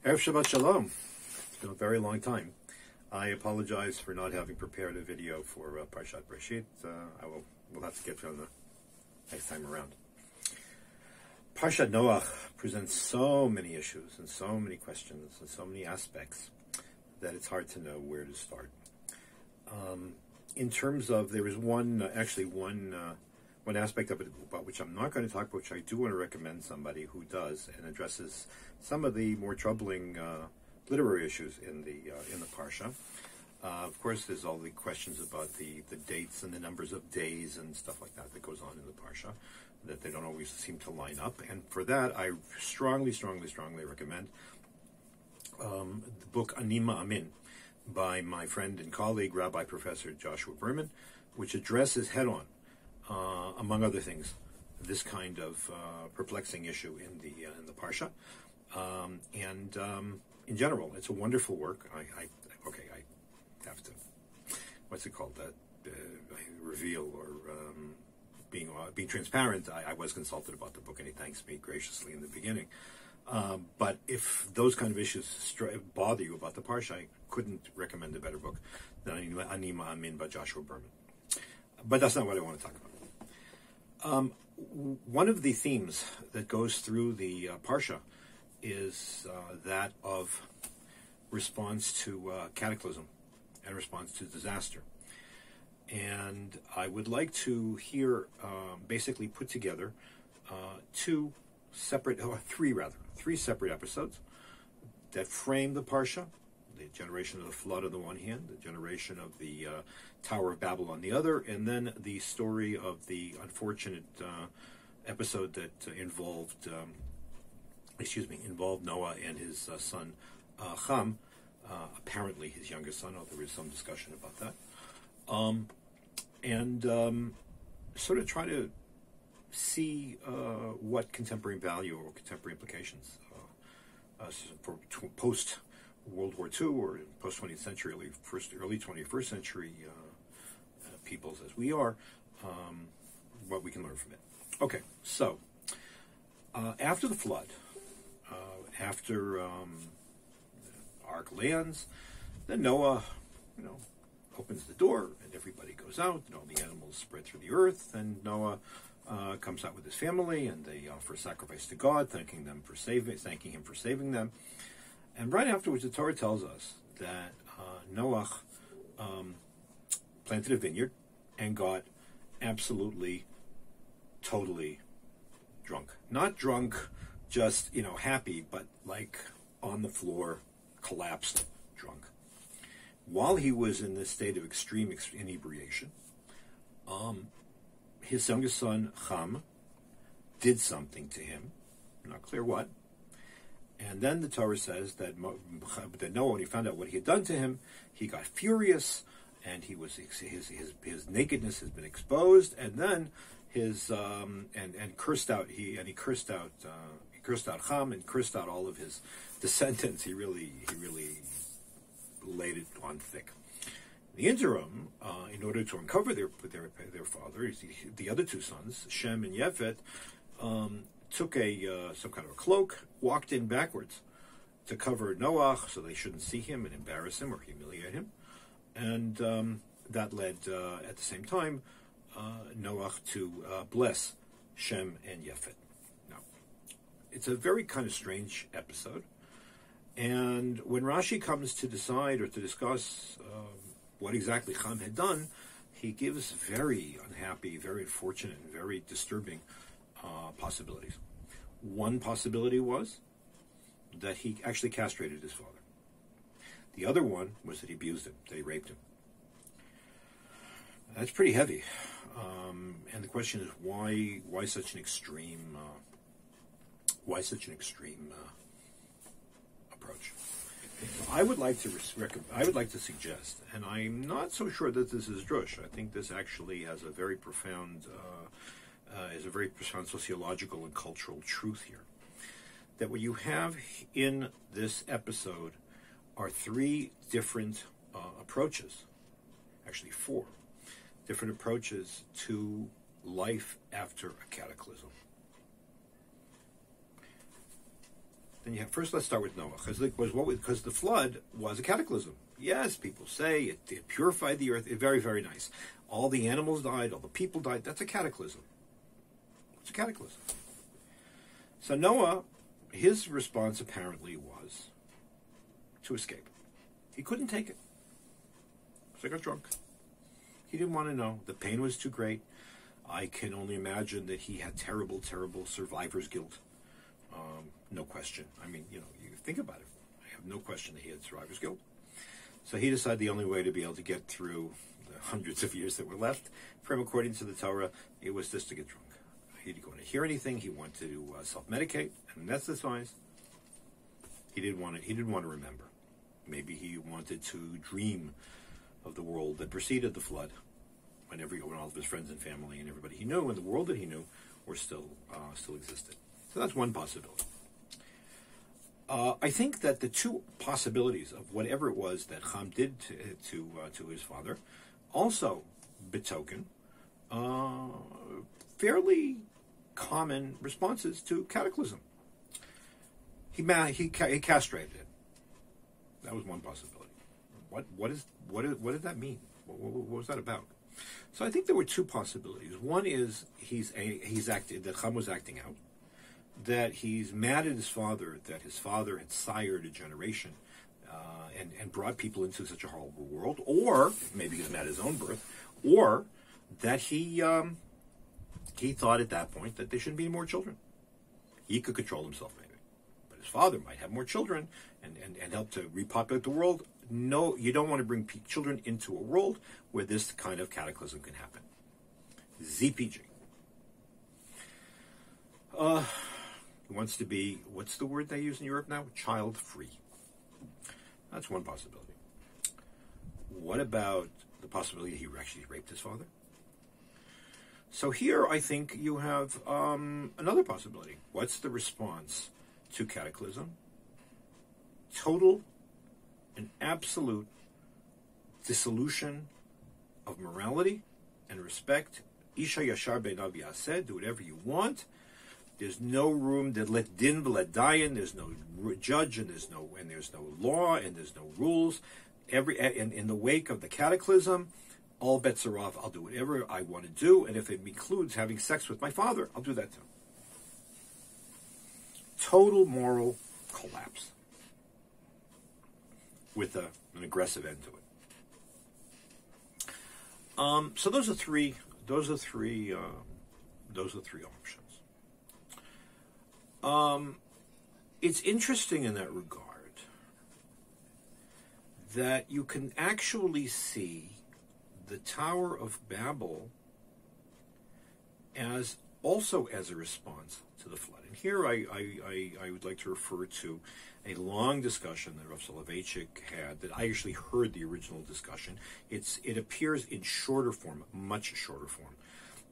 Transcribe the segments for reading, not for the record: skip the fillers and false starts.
Erev Shabbat Shalom. It's been a very long time. I apologize for not having prepared a video for Parshat Parshat. We'll have to get to it the next time around. Parshat Noach presents so many issues and so many questions and so many aspects that it's hard to know where to start. In terms of, there is one aspect of it about which I'm not going to talk about, which I do want to recommend somebody who does and addresses some of the more troubling literary issues in the parsha. Of course, there's all the questions about the dates and the numbers of days and stuff like that goes on in the parsha, that they don't always seem to line up. And for that, I strongly recommend the book Ani Ma'amin by my friend and colleague, Rabbi Professor Joshua Berman, which addresses head-on, among other things, this kind of perplexing issue in the parsha. In general, it's a wonderful work. I have to, what's it called? Reveal or being transparent. I was consulted about the book, and he thanks me graciously in the beginning. But if those kind of issues bother you about the parsha, I couldn't recommend a better book than Ani Ma'amin by Joshua Berman. But that's not what I want to talk about. One of the themes that goes through the parsha is that of response to cataclysm and response to disaster. And I would like to here basically put together three separate episodes that frame the parsha: the generation of the flood on the one hand, the generation of the Tower of Babel on the other, and then the story of the unfortunate episode that involved Noah and his son Ham, apparently his youngest son, although there is some discussion about that, and sort of try to see what contemporary value or contemporary implications for post World War II or post 20th century, early 21st century peoples as we are, what we can learn from it. Okay, so after the flood, after the ark lands, then Noah, opens the door and everybody goes out, and all the animals spread through the earth, and Noah comes out with his family, and they offer sacrifice to God, thanking him for saving them. And right afterwards, the Torah tells us that Noach planted a vineyard and got absolutely, totally drunk. Not drunk, just, happy, but like on the floor, collapsed drunk. While he was in this state of extreme inebriation, his youngest son, Ham, did something to him, not clear what. And then the Torah says that Noah, when he found out what he had done to him, he got furious, and his nakedness has been exposed, and then and cursed out Ham and cursed out all of his descendants. He really laid it on thick. In the interim, in order to uncover their father, the other two sons, Shem and Yefet, took some kind of a cloak, walked in backwards to cover Noach so they shouldn't see him and embarrass him or humiliate him. And that led, at the same time, Noach to bless Shem and Yefet. Now, it's a very kind of strange episode. And when Rashi comes to decide or to discuss what exactly Ham had done, he gives very unhappy, very unfortunate, and very disturbing possibilities. One possibility was that he actually castrated his father. The other one was that he abused him, that he raped him. That's pretty heavy. And the question is, why such an extreme approach? I would like to suggest, and I'm not so sure that this is drush. I think this actually has a very profound sociological and cultural truth here. That what you have in this episode are three different approaches, actually four different approaches to life after a cataclysm. then you have, first let's start with Noah, because the flood was a cataclysm. Yes, people say it purified the earth. Very, very nice. All the animals died, all the people died. That's a cataclysm. It's a cataclysm. So Noah, his response apparently was to escape. He couldn't take it. So he got drunk. He didn't want to know. The pain was too great. I can only imagine that he had terrible, terrible survivor's guilt. No question. I mean, you think about it. I have no question that he had survivor's guilt. So he decided the only way to be able to get through the hundreds of years that were left for him, according to the Torah, it was just to get drunk. He didn't want to hear anything. He wanted to self-medicate and anesthetize. He didn't want to remember. Maybe he wanted to dream of the world that preceded the flood, when all of his friends and family and everybody he knew and the world that he knew were still existed. So that's one possibility. I think that the two possibilities of whatever it was that Ham did to his father also betoken fairly common responses to cataclysm. He castrated it. That was one possibility. What did that mean? What was that about? So I think there were two possibilities. One is that Ham was acting out, that he's mad at his father, that his father had sired a generation and brought people into such a horrible world, or maybe he was mad at his own birth, or that he thought at that point that there shouldn't be any more children. He could control himself maybe, but his father might have more children and help to repopulate the world. No, you don't want to bring children into a world where this kind of cataclysm can happen. ZPG. He wants to be, what's the word they use in Europe now? Child-free. That's one possibility. What about the possibility he actually raped his father? So here I think you have another possibility. What's the response to cataclysm? Total and absolute dissolution of morality and respect. Isha yashar beinav yaseh, do whatever you want. There's no room that let din v'let dayan. There's no judge, and there's no law, and there's no rules. In the wake of the cataclysm, all bets are off. I'll do whatever I want to do, and if it includes having sex with my father, I'll do that too. Total moral collapse with an aggressive end to it. So those are three options. It's interesting in that regard that you can actually see the Tower of Babel as a response to the flood. And here I would like to refer to a long discussion that Rav Soloveitchik had, that I actually heard the original discussion. It appears in shorter form, much shorter form,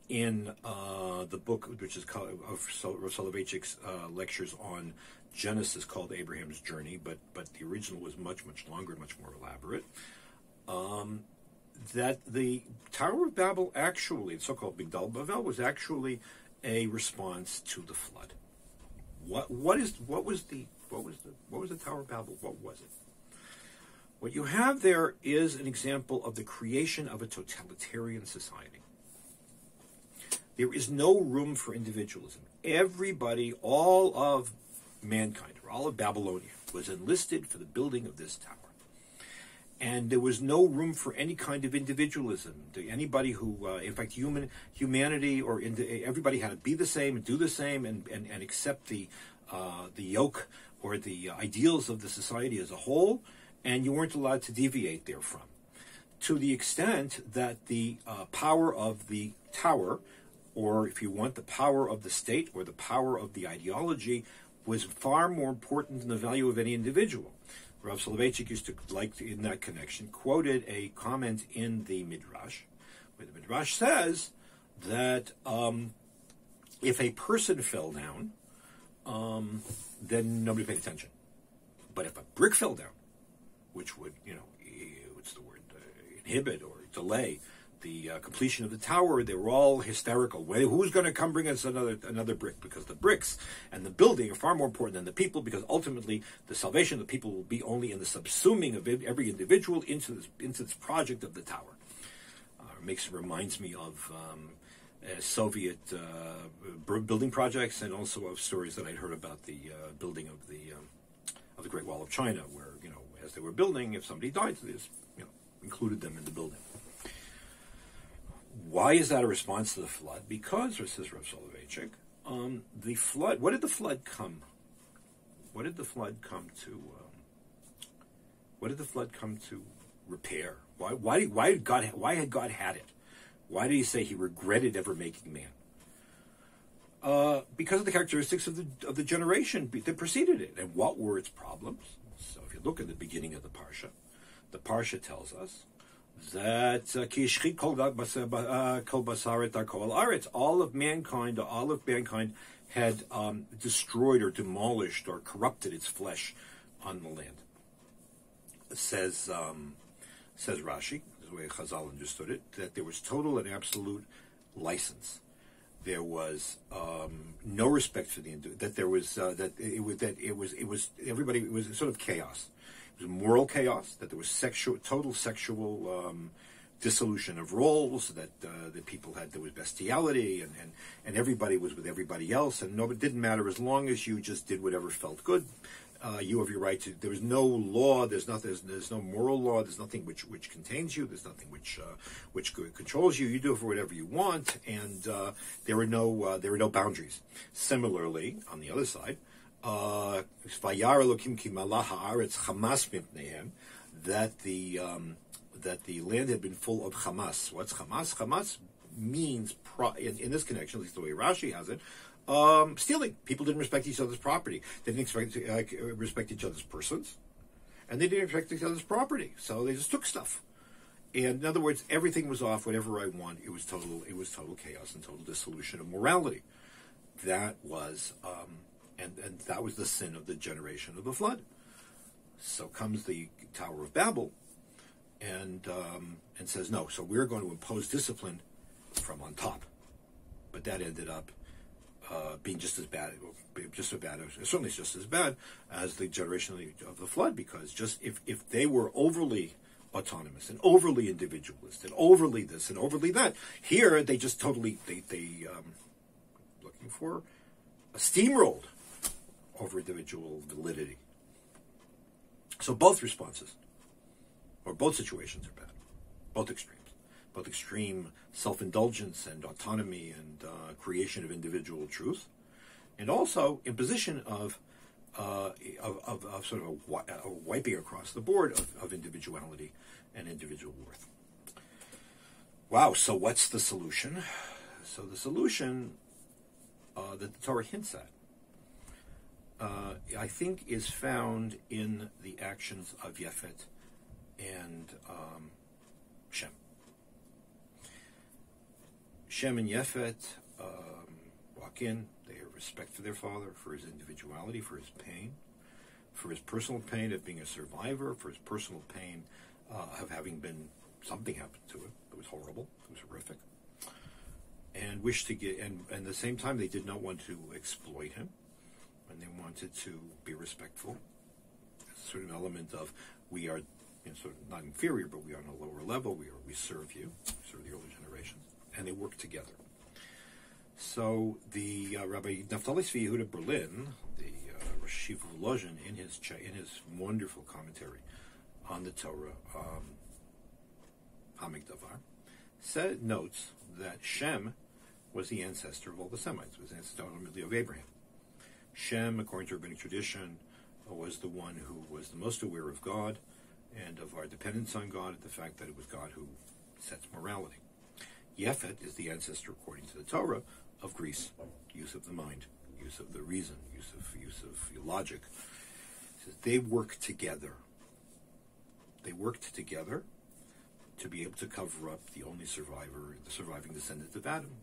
in the book which is called of Rav Soloveitchik's lectures on Genesis, called Abraham's Journey, but the original was much, much longer, much more elaborate. That the Tower of Babel actually, the so-called Migdal Bavel, was actually a response to the flood. What was the Tower of Babel? What was it? What you have there is an example of the creation of a totalitarian society. There is no room for individualism. Everybody, all of mankind, or all of Babylonia, was enlisted for the building of this tower. And there was no room for any kind of individualism. Anybody who, in fact, humanity, or everybody had to be the same, and do the same, and accept the yoke or the ideals of the society as a whole, and you weren't allowed to deviate therefrom. To the extent that the power of the tower, or if you want, the power of the state or the power of the ideology, was far more important than the value of any individual. Rav Soloveitchik used to, in that connection, quoted a comment in the Midrash, where the Midrash says that if a person fell down, then nobody paid attention. But if a brick fell down, which would, inhibit or delay the completion of the tower, they were all hysterical. Who's going to come bring us another brick? Because the bricks and the building are far more important than the people, because ultimately the salvation of the people will be only in the subsuming of every individual into this project of the tower. Reminds me of Soviet building projects, and also of stories that I'd heard about the building of the Great Wall of China, where, as they were building, if somebody died, they just, included them in the building. Why is that a response to the flood? Because, says Rav Soloveitchik, the flood. What did the flood come? What did the flood come to? What did the flood come to repair? Why had God had it? Why did He say He regretted ever making man? Because of the characteristics of the generation that preceded it. And what were its problems? So if you look at the beginning of the Parsha tells us that all of mankind had destroyed or demolished or corrupted its flesh on the land. Says Rashi, the way Chazal understood it, that there was total and absolute license. There was no respect for the individual. That there was it was everybody. It was sort of chaos. It was moral chaos. That there was total sexual dissolution of roles. That people had. There was bestiality, and everybody was with everybody else, and it didn't matter as long as you just did whatever felt good. You have your right to. There was no law. There's no moral law. There's nothing which contains you. There's nothing which controls you. You do it for whatever you want, and there were no boundaries. Similarly, on the other side, that the land had been full of Hamas. What's Hamas? Hamas means in this connection, at least the way Rashi has it. Stealing. People didn't respect each other's property. They didn't respect each other's persons, and they didn't respect each other's property. So they just took stuff. And in other words, everything was off. Whatever I want, it was total chaos and total dissolution of morality. That was, and that was the sin of the generation of the flood. So comes the Tower of Babel, and says no. So we're going to impose discipline from on top, but that ended up being just as bad, certainly just as bad as the generation of the flood, because just if they were overly autonomous and overly individualist and overly this and overly that, here they just totally looking for a steamrolled over individual validity. So both responses, or both situations, are bad, both extremes. Both extreme self-indulgence and autonomy and creation of individual truth, and also imposition of sort of a wiping across the board of individuality and individual worth. Wow, so what's the solution? So the solution that the Torah hints at, I think, is found in the actions of Yefet and Shem. Shem and Yefet walk in. They have respect for their father, for his individuality, for his pain, for his personal pain of being a survivor, for his personal pain of having been, something happened to him. It was horrible. It was horrific. And wished to get, and at the same time, they did not want to exploit him, and they wanted to be respectful. It's a certain element of, we are sort of not inferior, but we are on a lower level. We serve you, serve the older generations. And they work together. So the Rabbi Naftali Tzvi Yehuda Berlin, the Rosh Yeshiva of Lozhin, in his wonderful commentary on the Torah, Hamik Davar, notes that Shem was the ancestor of all the Semites, was the ancestor ultimately of Abraham. Shem, according to rabbinic tradition, was the one who was the most aware of God and of our dependence on God, and the fact that it was God who sets morality. Yefet is the ancestor, according to the Torah, of Greece. Use of the mind, use of the reason, use of logic. So they work together. They worked together to be able to cover up the only survivor, the surviving descendant of Adam,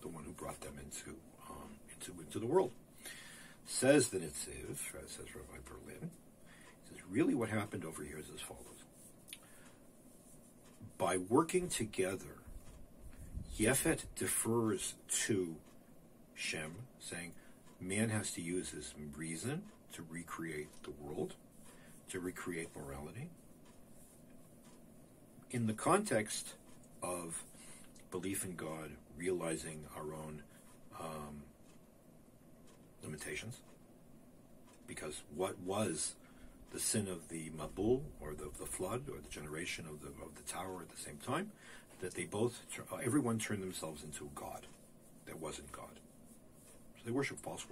the one who brought them into the world. Says the Nitziv, says Rabbi Berlin, says really what happened over here is as follows. By working together Yefet defers to Shem, saying man has to use his reason to recreate the world, to recreate morality. In the context of belief in God, realizing our own limitations, because what was the sin of the Mabul, or the flood, or the generation of the tower at the same time, that they both, everyone turned themselves into a god that wasn't God. So they worship false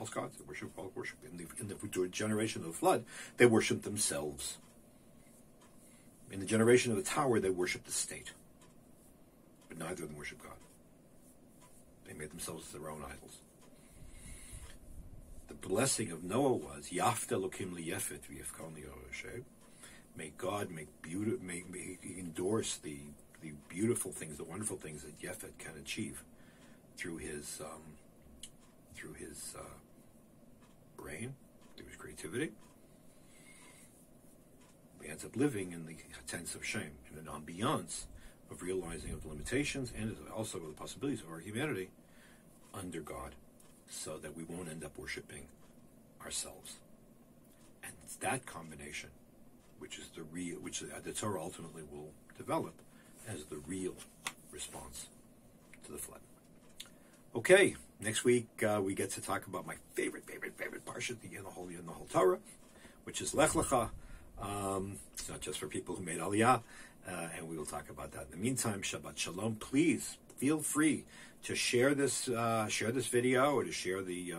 gods. They worship false worship. In the generation of the flood, they worshiped themselves. In the generation of the tower, they worshiped the state. But neither of them worshiped God. They made themselves their own idols. The blessing of Noah was Yafta Elokim liyefet v'yifkal li'oroshev. May God make endorse the beautiful things, the wonderful things that Yefet can achieve through his brain, through his creativity. He ends up living in the tents of shame, in an ambiance of realizing of the limitations and also of the possibilities of our humanity under God, so that we won't end up worshiping ourselves. And it's that combination which is the Torah ultimately will develop as the real response to the flood. Okay, next week we get to talk about my favorite Parshat in the whole Torah, which is Lech Lecha. It's not just for people who made Aliyah, and we will talk about that. In the meantime, Shabbat Shalom. Please feel free to share this video, or to share the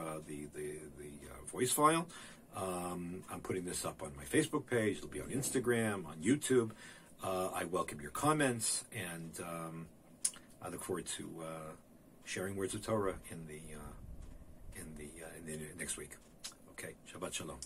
voice file. I'm putting this up on my Facebook page. It'll be on Instagram, on YouTube. I welcome your comments, and I look forward to sharing words of Torah in the next week. Okay, Shabbat Shalom.